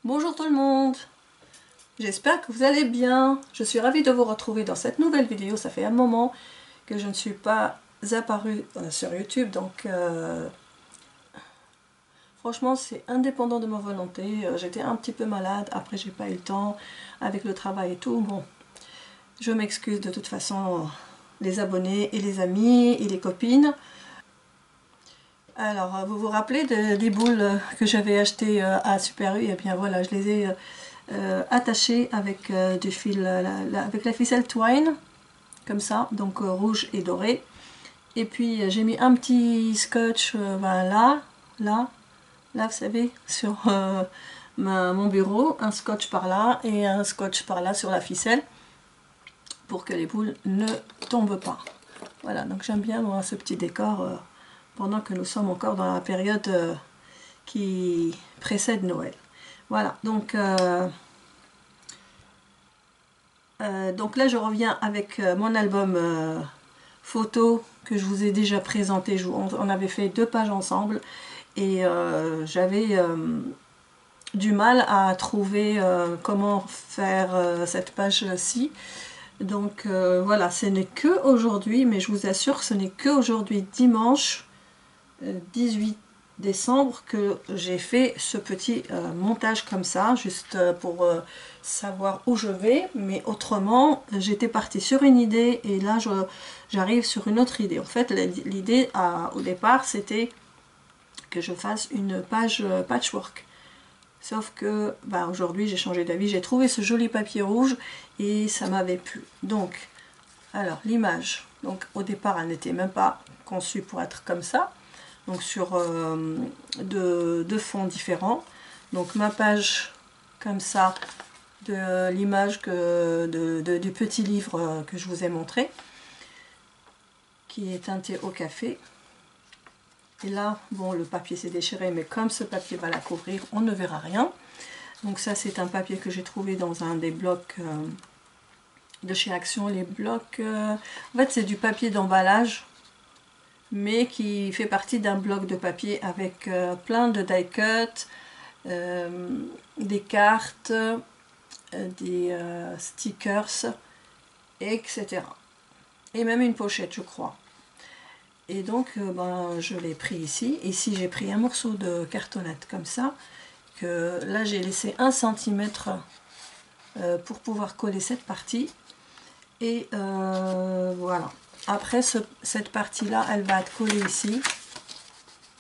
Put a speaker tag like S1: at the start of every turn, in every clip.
S1: Bonjour tout le monde, j'espère que vous allez bien. Je suis ravie de vous retrouver dans cette nouvelle vidéo. Ça fait un moment que je ne suis pas apparue sur YouTube, donc franchement c'est indépendant de ma volonté. J'étais un petit peu malade, après j'ai pas eu le temps avec le travail et tout. Bon, je m'excuse de toute façon les abonnés et les amis et les copines. Alors, vous vous rappelez des boules que j'avais achetées à Super U? Et bien voilà, je les ai attachées avec du fil, avec la ficelle twine, comme ça, donc rouge et doré. Et puis j'ai mis un petit scotch ben, là, vous savez, sur mon bureau, un scotch par là et un scotch par là sur la ficelle, pour que les boules ne tombent pas. Voilà, donc j'aime bien moi ce petit décor pendant que nous sommes encore dans la période qui précède Noël. Voilà, donc là je reviens avec mon album photo que je vous ai déjà présenté. On avait fait 2 pages ensemble et j'avais du mal à trouver comment faire cette page-ci. Donc voilà, ce n'est que aujourd'hui, mais je vous assure, ce n'est que aujourd'hui, dimanche 18 décembre, que j'ai fait ce petit montage comme ça, juste pour savoir où je vais. Mais autrement, j'étais partie sur une idée et là j'arrive sur une autre idée. En fait, l'idée au départ, c'était que je fasse une page patchwork. Sauf que bah, aujourd'hui j'ai changé d'avis, j'ai trouvé ce joli papier rouge et ça m'avait plu. Donc, alors l'image, donc au départ elle n'était même pas conçue pour être comme ça, donc sur deux fonds différents. Donc ma page comme ça, de l'image du petit livre que je vous ai montré, qui est teinté au café. Et là, bon, le papier s'est déchiré, mais comme ce papier va la couvrir, on ne verra rien. Donc ça, c'est un papier que j'ai trouvé dans un des blocs de chez Action. Les blocs, en fait, c'est du papier d'emballage, mais qui fait partie d'un bloc de papier avec plein de die cut, des cartes, des stickers, etc. Et même une pochette, je crois. Et donc, ben, je l'ai pris ici. Ici, j'ai pris un morceau de cartonnette comme ça, que là, j'ai laissé 1 cm pour pouvoir coller cette partie. Et voilà. Après, cette partie-là, elle va être collée ici.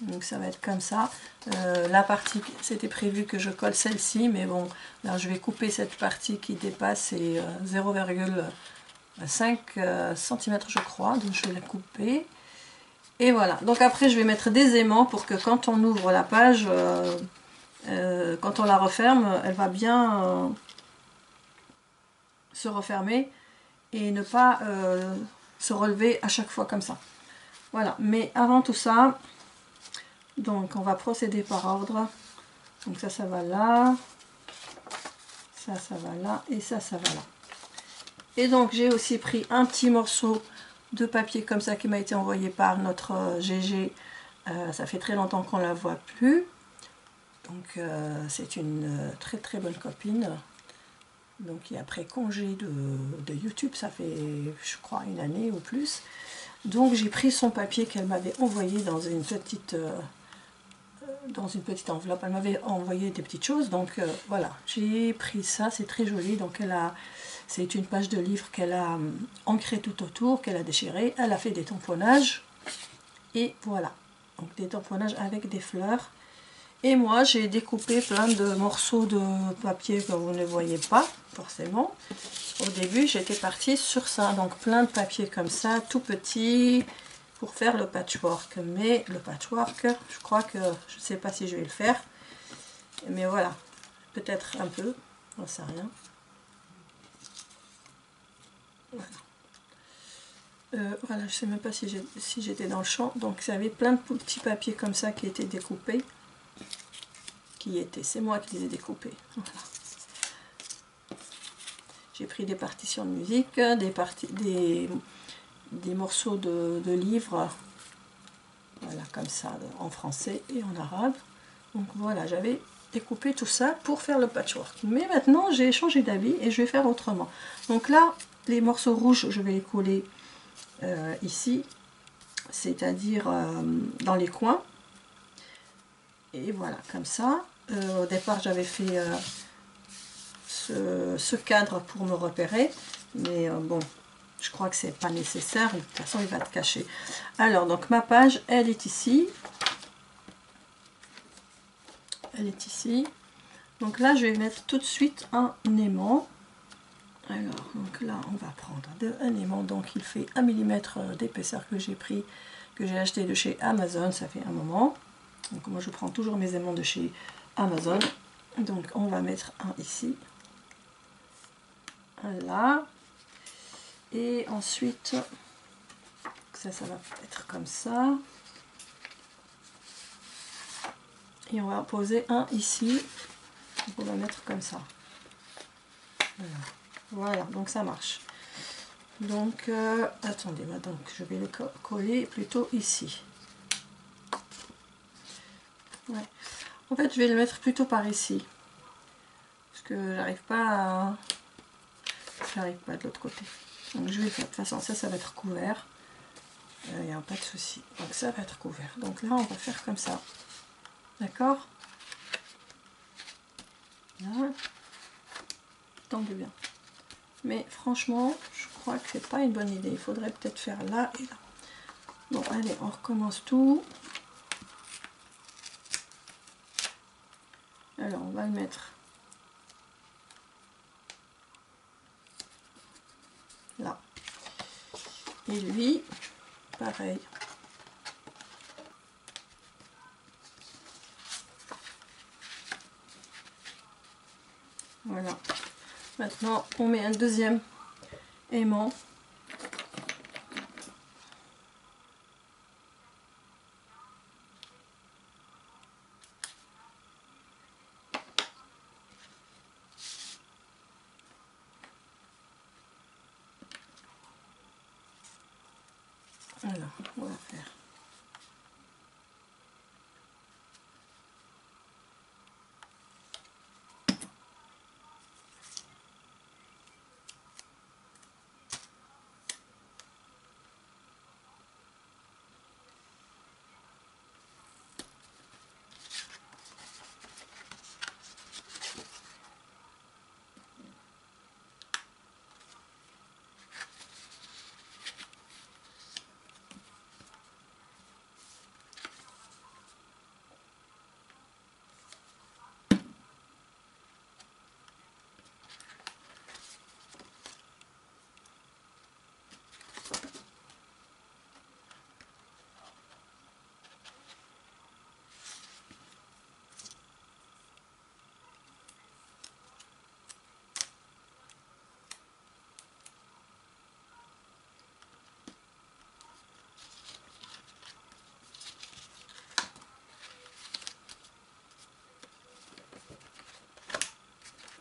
S1: Donc, ça va être comme ça. La partie, c'était prévu que je colle celle-ci, mais bon, là, je vais couper cette partie qui dépasse 0,5 cm, je crois. Donc, je vais la couper. Et voilà, donc après je vais mettre des aimants pour que quand on ouvre la page, quand on la referme, elle va bien se refermer et ne pas se relever à chaque fois comme ça. Voilà, mais avant tout ça, donc on va procéder par ordre. Donc ça va là, ça va là, et ça va là. Et donc j'ai aussi pris un petit morceau de papier comme ça qui m'a été envoyé par notre GG. Ça fait très longtemps qu'on ne la voit plus. Donc c'est une très très bonne copine. Donc qui après congé de YouTube, ça fait je crois 1 année ou plus. Donc j'ai pris son papier qu'elle m'avait envoyé dans une petite enveloppe. Elle m'avait envoyé des petites choses. Donc voilà, j'ai pris ça, c'est très joli. Donc c'est une page de livre qu'elle a ancrée tout autour, qu'elle a déchiré. Elle a fait des tamponnages. Et voilà. Donc des tamponnages avec des fleurs. Et moi, j'ai découpé plein de morceaux de papier que vous ne voyez pas, forcément. Au début, j'étais partie sur ça. Donc plein de papier comme ça, tout petit, pour faire le patchwork. Mais le patchwork, je crois que, je ne sais pas si je vais le faire. Mais voilà, peut-être un peu, j'en sais rien. Voilà. Voilà, je ne sais même pas si j'étais dans le champ. Donc, il y avait plein de petits papiers comme ça qui étaient découpés. C'est moi qui les ai découpés. Voilà. J'ai pris des partitions de musique, des morceaux de livres. Voilà, comme ça, en français et en arabe. Donc voilà, j'avais découper tout ça pour faire le patchwork. Mais maintenant j'ai changé d'avis et je vais faire autrement. Donc là, les morceaux rouges, je vais les coller ici, c'est-à-dire dans les coins. Et voilà, comme ça. Au départ, j'avais fait ce cadre pour me repérer, mais bon, je crois que c'est pas nécessaire. De toute façon, il va te cacher. Alors, donc ma page, elle est ici. Elle est ici. Donc là, je vais mettre tout de suite un aimant. Alors, donc là, on va prendre un aimant. Donc, il fait 1 mm d'épaisseur que j'ai pris, que j'ai acheté de chez Amazon. Ça fait un moment. Donc, moi, je prends toujours mes aimants de chez Amazon. Donc, on va mettre un ici. Un là. Et ensuite, ça va être comme ça. Et on va poser un ici. Donc, on va mettre comme ça. Voilà, donc ça marche. Donc, attendez, donc je vais le coller plutôt ici. Ouais. En fait, je vais le mettre plutôt par ici. Parce que j'arrive pas de l'autre côté. Donc, je vais faire, de toute façon, ça va être couvert. Il n'y a pas de souci. Donc, ça va être couvert. Donc là, on va faire comme ça. D'accord? Là. Tendez bien. Mais franchement, je crois que c'est pas une bonne idée. Il faudrait peut-être faire là et là. Bon, allez, on recommence tout. Alors, on va le mettre là. Et lui, pareil. Voilà. Maintenant, on met un deuxième aimant. Alors, on va faire.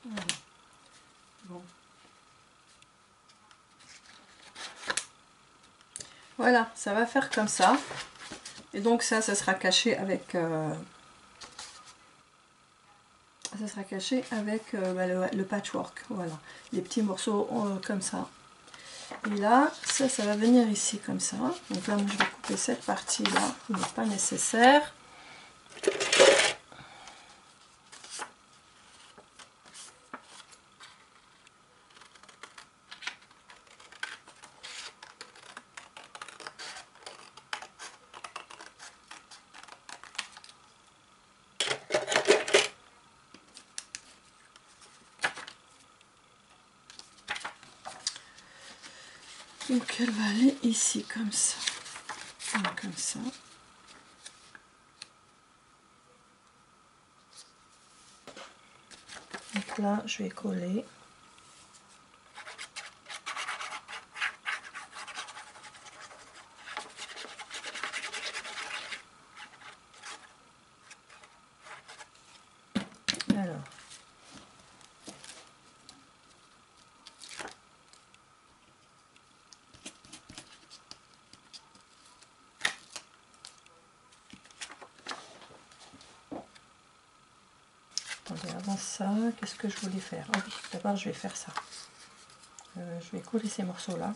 S1: Voilà. Bon. Voilà, ça va faire comme ça. Et donc ça sera caché avec le patchwork. Voilà, les petits morceaux comme ça. Et là, ça va venir ici comme ça. Donc là, moi, je vais couper cette partie-là, qui n'est pas nécessaire. Donc elle va aller ici comme ça. Comme ça. Donc là, je vais coller. Alors. attendez, avant ça, qu'est-ce que je voulais faire? Ah oui, d'abord je vais faire ça. Je vais coller ces morceaux-là.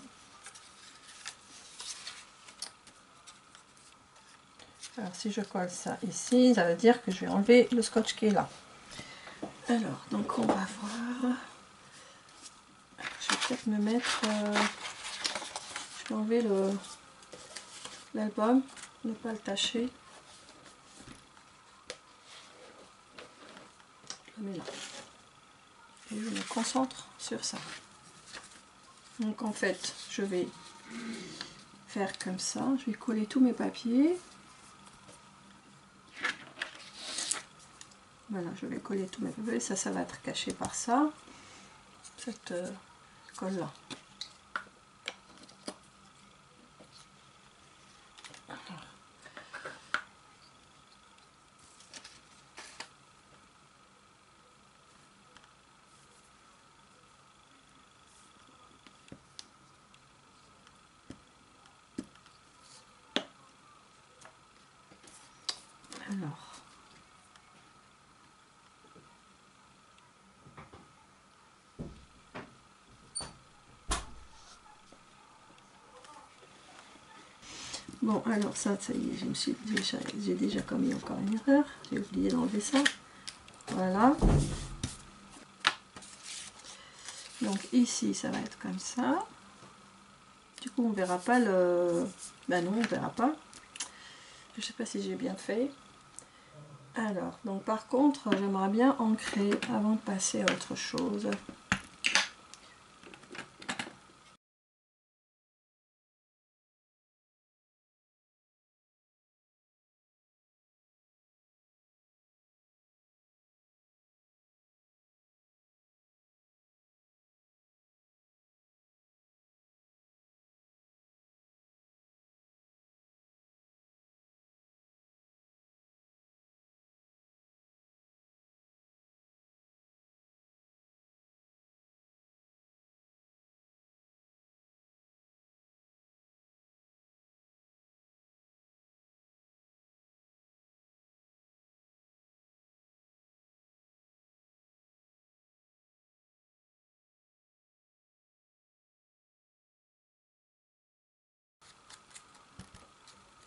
S1: Alors si je colle ça ici, ça veut dire que je vais enlever le scotch qui est là. Alors, donc on va voir. Je vais peut-être me mettre... je vais enlever l'album, ne pas le tâcher. Je le mets là. Et je me concentre sur ça. Donc en fait, je vais faire comme ça. Je vais coller tous mes papiers. Voilà, je vais coller tous mes papiers. Ça va être caché par ça. Cette colle-là. Alors. Bon, alors ça y est, j'ai déjà commis encore une erreur. J'ai oublié d'enlever ça. Voilà. Donc ici, ça va être comme ça. Du coup, on verra pas le... Ben non, on verra pas. Je sais pas si j'ai bien fait. Alors, donc par contre, j'aimerais bien ancrer avant de passer à autre chose.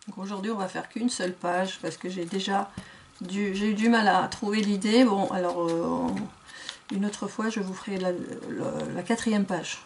S1: Donc aujourd'hui, on va faire qu'une seule page parce que j'ai eu du mal à trouver l'idée. Bon, alors une autre fois, je vous ferai la quatrième page.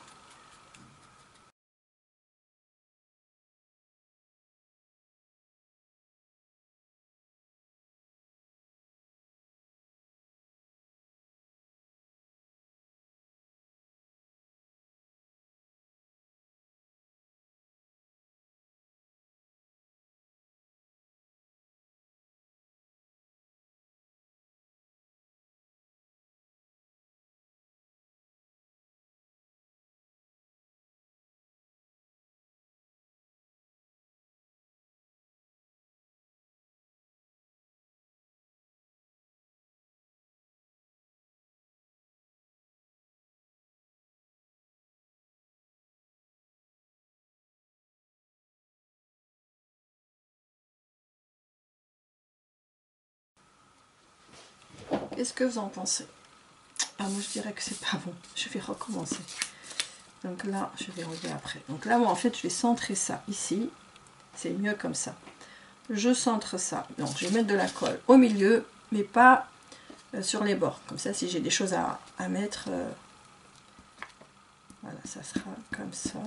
S1: Qu'est-ce que vous en pensez? Ah, moi je dirais que c'est pas bon. Je vais recommencer. Donc là, je vais enlever après. Donc là, moi en fait, je vais centrer ça ici. C'est mieux comme ça. Je centre ça. Donc je vais mettre de la colle au milieu, mais pas sur les bords. Comme ça, si j'ai des choses à mettre, voilà, ça sera comme ça.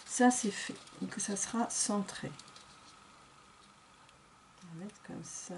S1: Ça, c'est fait. Donc ça sera centré. On va mettre comme ça.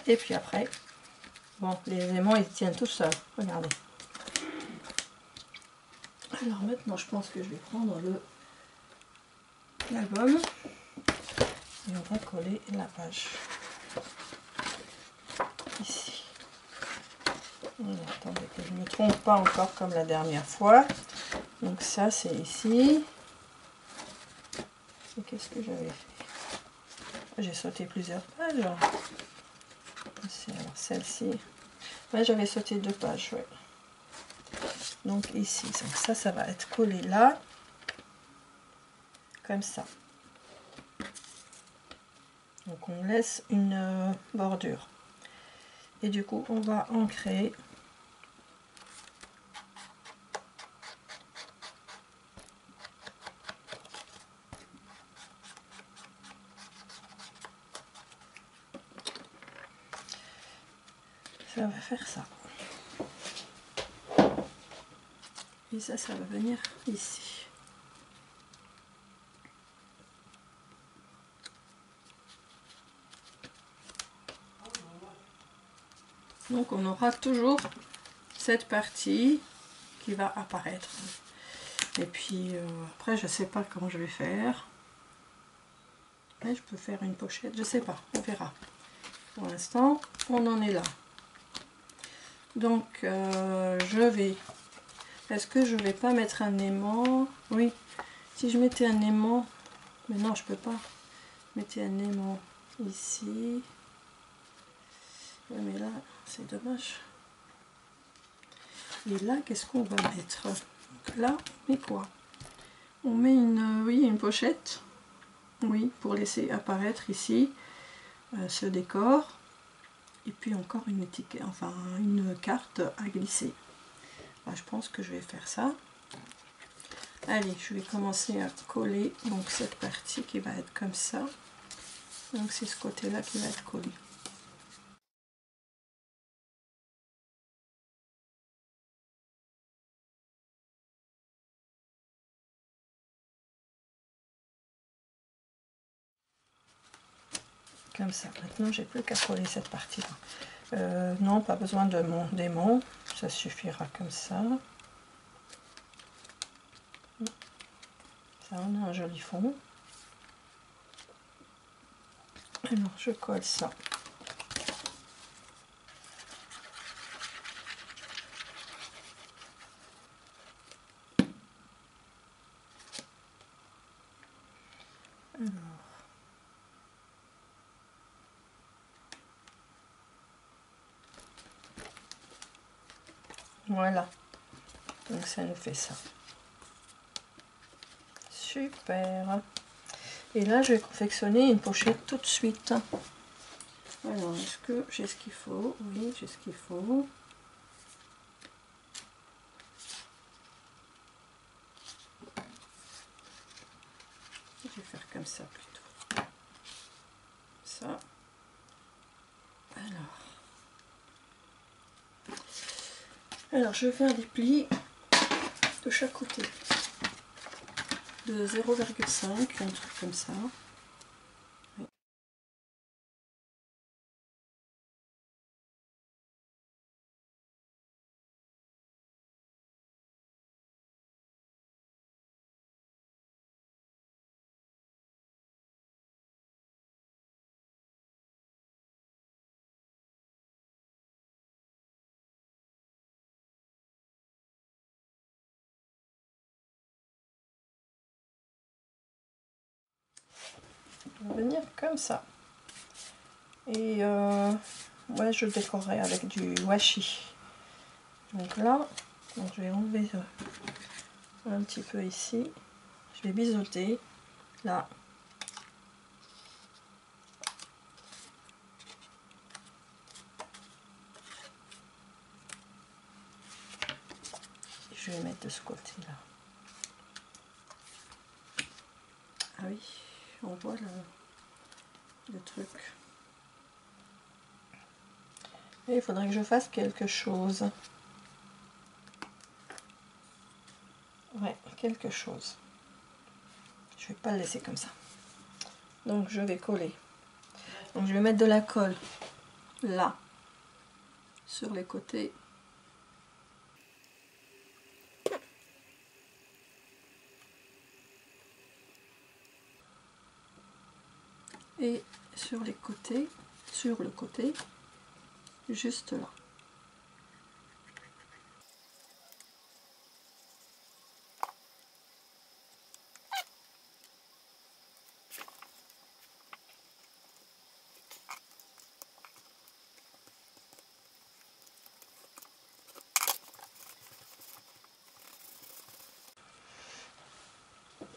S1: Et puis après, bon, les éléments ils tiennent tout seuls, regardez. Alors maintenant je pense que je vais prendre l'album et on va coller la page ici. Attendez que je ne me trompe pas encore comme la dernière fois. Donc ça c'est ici. Et qu'est-ce que j'avais fait? J'ai sauté plusieurs pages. Alors celle-ci. Ouais, j'avais sauté 2 pages. Ouais. Donc ici, donc ça va être collé là. Comme ça. Donc on laisse une bordure. Et du coup, on va ancrer. Ça va faire ça. Et ça va venir ici. Donc on aura toujours cette partie qui va apparaître. Et puis après je sais pas comment je vais faire. Mais je peux faire une pochette, je sais pas, on verra. Pour l'instant, on en est là. Donc je vais... Est-ce que je vais pas mettre un aimant? Oui, si je mettais un aimant... Mais non, je peux pas. Mettez un aimant ici. Ouais, mais là, c'est dommage. Et là, qu'est-ce qu'on va mettre? Donc là, on met quoi? On met une, oui, une pochette. Oui, pour laisser apparaître ici ce décor. Et puis encore une étiquette, enfin une carte à glisser. Bah, je pense que je vais faire ça. Allez, je vais commencer à coller donc cette partie qui va être comme ça. Donc c'est ce côté-là qui va être collé. Comme ça. Maintenant, j'ai plus qu'à coller cette partie-là. Non, pas besoin de mon démon. Ça suffira comme ça. Ça, on a un joli fond. Alors, je colle ça. Alors. Voilà. Donc, ça nous fait ça. Super. Et là, je vais confectionner une pochette tout de suite. Alors, est-ce que j'ai ce qu'il faut? Oui, j'ai ce qu'il faut. Je vais faire comme ça plutôt. Ça. Alors, je vais faire des plis de chaque côté. De 0,5, un truc comme ça. On va venir comme ça. Et ouais, je décorerai avec du washi. Donc là, donc je vais enlever un petit peu ici. Je vais biseauter là. Je vais mettre de ce côté-là. Ah oui, on voit le truc. Et il faudrait que je fasse quelque chose. Ouais, quelque chose. Je vais pas le laisser comme ça. Donc je vais coller Donc je vais mettre de la colle là, sur les côtés. Et sur les côtés, sur le côté, juste là.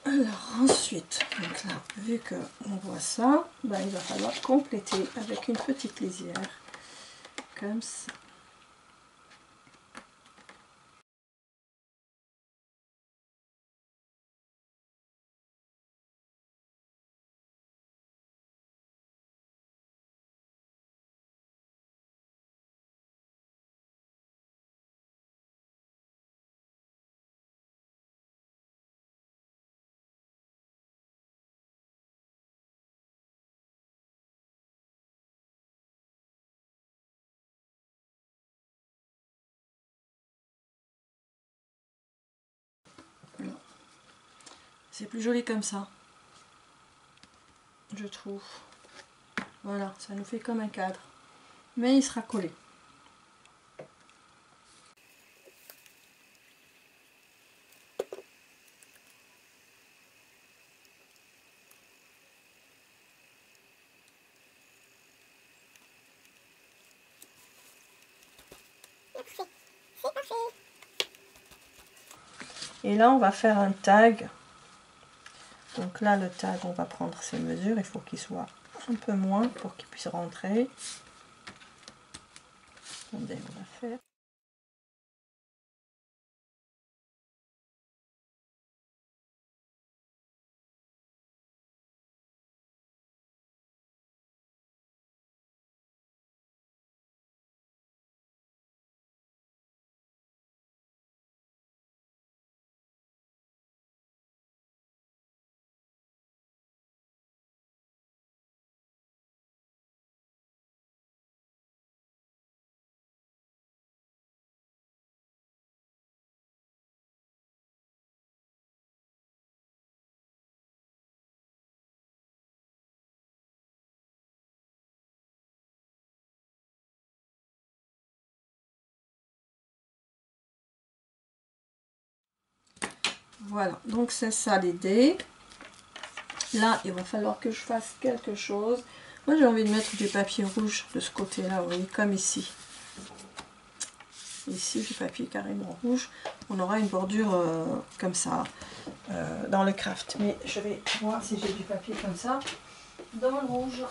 S1: Alors ensuite, donc là, vu que on voit ça, ben, il va falloir compléter avec une petite lisière, comme ça. C'est plus joli comme ça, je trouve. Voilà, ça nous fait comme un cadre, mais il sera collé. Et là, on va faire un tag. Donc là, le tag, on va prendre ses mesures. Il faut qu'il soit un peu moins pour qu'il puisse rentrer. Attendez, on va faire. Voilà, donc c'est ça l'idée. Là, il va falloir que je fasse quelque chose. Moi, j'ai envie de mettre du papier rouge de ce côté-là, vous voyez, comme ici. Ici, du papier carrément rouge. On aura une bordure comme ça dans le craft. Mais je vais voir si j'ai du papier comme ça dans le rouge.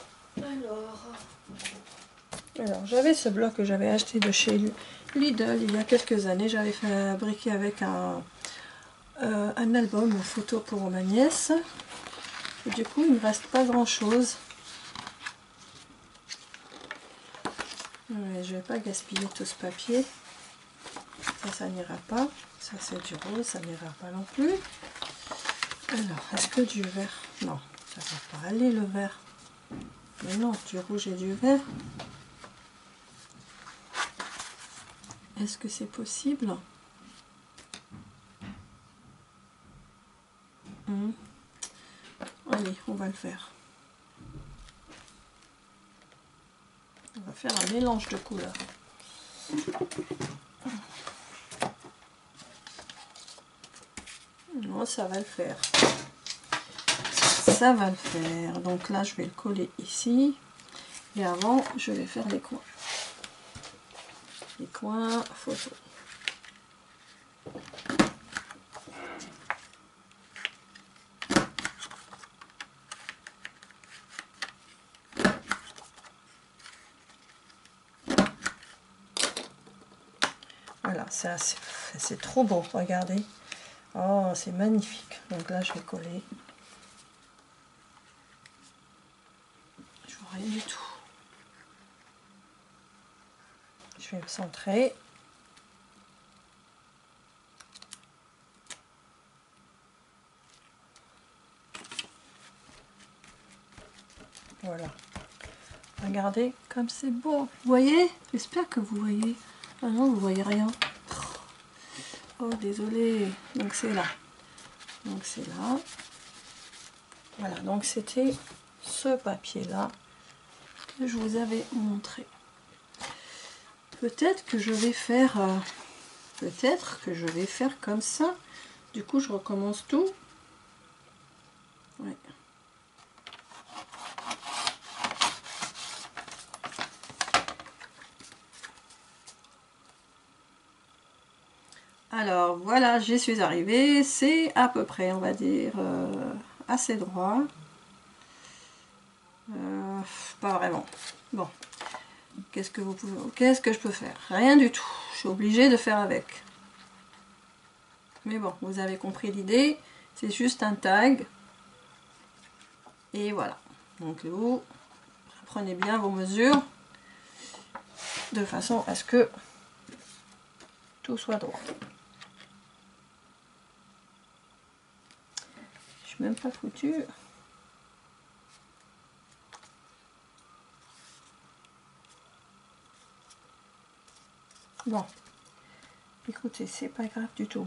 S1: Alors j'avais ce bloc que j'avais acheté de chez Lidl il y a quelques années. J'avais fabriqué avec un album photo pour ma nièce. Et du coup, il ne me reste pas grand chose. Mais je ne vais pas gaspiller tout ce papier. Ça n'ira pas. Ça, c'est du rose, ça n'ira pas non plus. Alors, est-ce que du vert? Non, ça ne va pas aller le vert. Mais non, du rouge et du vert. Est-ce que c'est possible? Allez, on va le faire. On va faire un mélange de couleurs. Non, ça va le faire. Ça va le faire. Donc là, je vais le coller ici. Et avant, je vais faire les coins. Les coins photo. Voilà, c'est trop beau, regardez. Oh, c'est magnifique. Donc là, je vais coller. Je vois rien du tout. Je vais me centrer. Voilà. Regardez comme c'est beau. Vous voyez? J'espère que vous voyez. Ah non, vous voyez rien. Oh, désolé. Donc c'est là. Donc c'est là. Voilà, donc c'était ce papier-là que je vous avais montré. Peut-être que je vais faire... peut-être que je vais faire comme ça. Du coup, je recommence tout. Ouais. Alors voilà, j'y suis arrivée, c'est à peu près, on va dire, assez droit. Pas vraiment. Bon, qu'est-ce que je peux faire? Rien du tout. Je suis obligée de faire avec. Mais bon, vous avez compris l'idée. C'est juste un tag. Et voilà. Donc vous prenez bien vos mesures de façon à ce que tout soit droit. Je suis même pas foutue. Bon, écoutez, c'est pas grave du tout.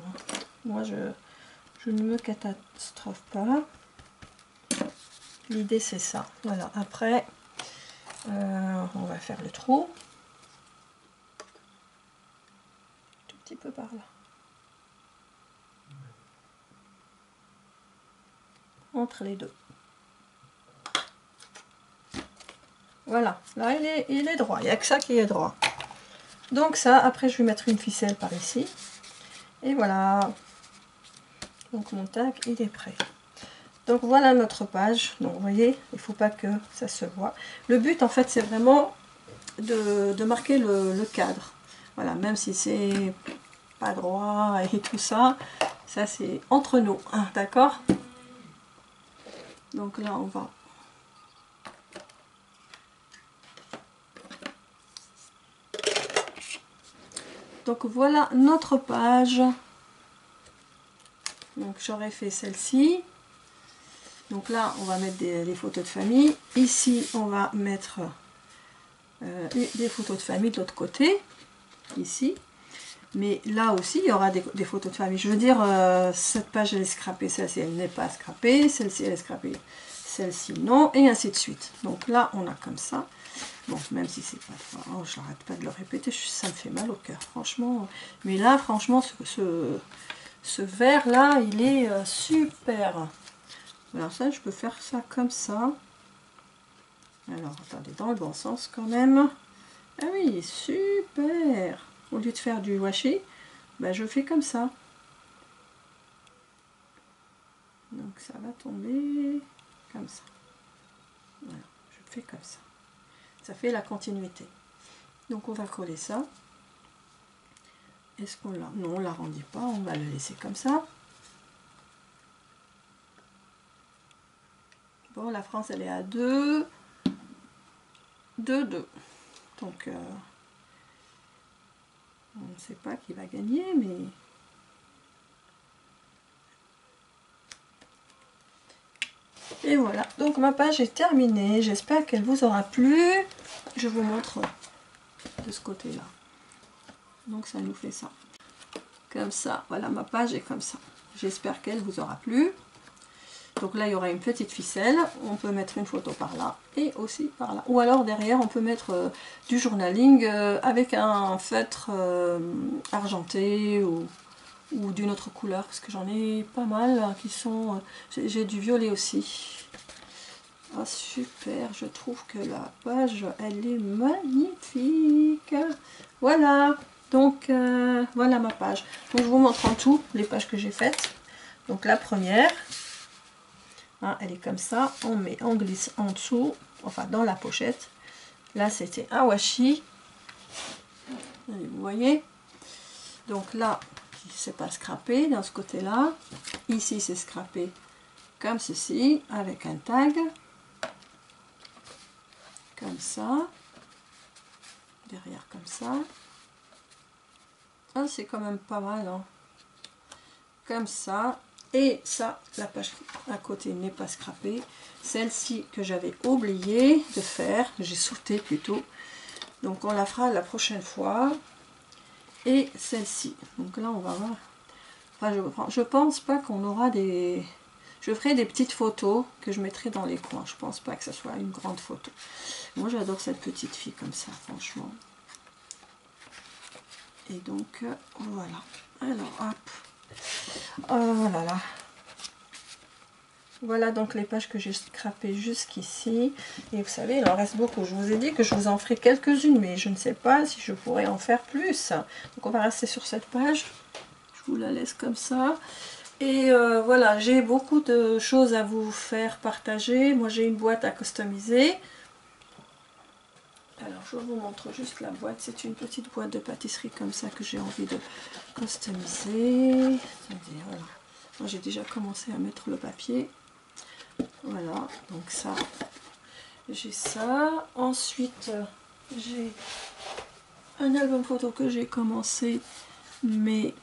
S1: Moi, je ne me catastrophe pas. L'idée, c'est ça. Voilà, après, on va faire le trou. Tout petit peu par là. Entre les deux. Voilà, là, il est droit. Il n'y a que ça qui est droit. Donc ça, après, je vais mettre une ficelle par ici. Et voilà. Donc mon tag, il est prêt. Donc voilà notre page. Donc vous voyez, il ne faut pas que ça se voit. Le but en fait c'est vraiment de marquer le cadre. Voilà, même si c'est pas droit et tout ça, ça c'est entre nous, hein, d'accord? Donc là on va... Donc voilà notre page. Donc j'aurais fait celle-ci. Donc là on va mettre des photos de famille. Ici on va mettre... des photos de famille de l'autre côté, ici, mais là aussi il y aura des photos de famille. Je veux dire, cette page elle est scrappée, celle-ci elle n'est pas scrappée, celle-ci elle est scrappée, celle-ci non, et ainsi de suite. Donc là on a comme ça. Bon, même si c'est pas... Oh, je n'arrête pas de le répéter, ça me fait mal au cœur, franchement. Mais là, franchement, ce vert là, il est super. Alors ça, je peux faire ça comme ça. Alors, attendez, dans le bon sens quand même. Ah oui, super! Au lieu de faire du washi, ben je fais comme ça. Donc ça va tomber comme ça. Voilà, je fais comme ça. Ça fait la continuité. Donc on va coller ça. Est-ce qu'on l'a? Non, on ne l'arrondit pas, on va le laisser comme ça. Bon, la France, elle est à 2. 2, 2. Donc, on ne sait pas qui va gagner, mais... Et voilà, donc ma page est terminée. J'espère qu'elle vous aura plu. Je vous montre de ce côté-là. Donc ça nous fait ça. Comme ça, voilà, ma page est comme ça. J'espère qu'elle vous aura plu. Donc là, il y aura une petite ficelle. On peut mettre une photo par là et aussi par là. Ou alors derrière, on peut mettre du journaling avec un feutre argenté ou d'une autre couleur. Parce que j'en ai pas mal hein, qui sont... j'ai du violet aussi. Ah, super, je trouve que la page, elle est magnifique. Voilà, donc voilà ma page. Donc je vous montre en tout les pages que j'ai faites. Donc la première... Hein, elle est comme ça, on glisse en dessous, enfin dans la pochette. Là c'était un washi. Allez, vous voyez. Donc là, c'est pas scrappé dans ce côté-là. Ici c'est scrappé comme ceci, avec un tag. Comme ça. Derrière comme ça. Ah, c'est quand même pas mal. Hein. Comme ça. Et ça, la page à côté n'est pas scrapée. Celle-ci que j'avais oublié de faire, j'ai sauté plutôt. Donc on la fera la prochaine fois. Et celle-ci. Donc là on va voir. Enfin, je pense pas qu'on aura des... Je ferai des petites photos que je mettrai dans les coins. Je pense pas que ce soit une grande photo. Moi j'adore cette petite fille comme ça, franchement. Et donc voilà. Alors hop. Oh là là. Voilà donc les pages que j'ai scrapées jusqu'ici. Et vous savez, il en reste beaucoup. Je vous ai dit que je vous en ferai quelques-unes, mais je ne sais pas si je pourrais en faire plus. Donc on va rester sur cette page. Je vous la laisse comme ça. Et voilà, j'ai beaucoup de choses à vous faire partager. Moi j'ai une boîte à customiser. Alors je vous montre juste la boîte. C'est une petite boîte de pâtisserie comme ça que j'ai envie de customiser. Voilà. Moi j'ai déjà commencé à mettre le papier. Voilà, donc ça, j'ai ça. Ensuite, j'ai un album photo que j'ai commencé, mais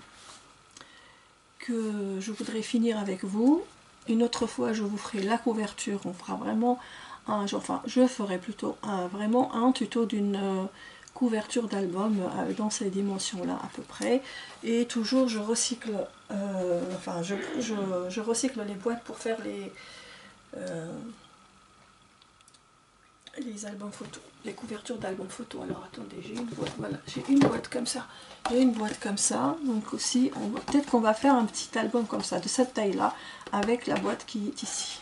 S1: que je voudrais finir avec vous. Une autre fois, je vous ferai la couverture. On fera vraiment un, enfin, je ferai plutôt vraiment un tuto d'une couverture d'album dans ces dimensions-là à peu près. Et toujours, je recycle, enfin, je recycle les boîtes pour faire les albums photos, les couvertures d'albums photos. Alors attendez, j'ai une boîte, voilà, j'ai une boîte comme ça, j'ai une boîte comme ça, donc aussi, peut-être qu'on va faire un petit album comme ça, de cette taille-là, avec la boîte qui est ici.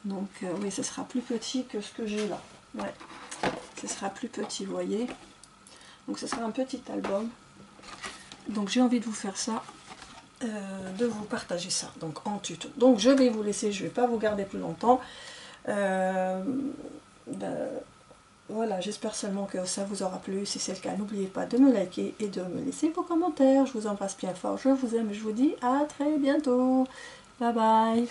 S1: Donc oui, ce sera plus petit que ce que j'ai là, ouais, ce sera plus petit, vous voyez. Donc ce sera un petit album, donc j'ai envie de vous faire ça, de vous partager ça, donc en tuto. Donc je vais vous laisser, je ne vais pas vous garder plus longtemps. Voilà, j'espère seulement que ça vous aura plu. Si c'est le cas, n'oubliez pas de me liker et de me laisser vos commentaires. Je vous embrasse bien fort, je vous aime et je vous dis à très bientôt. Bye bye.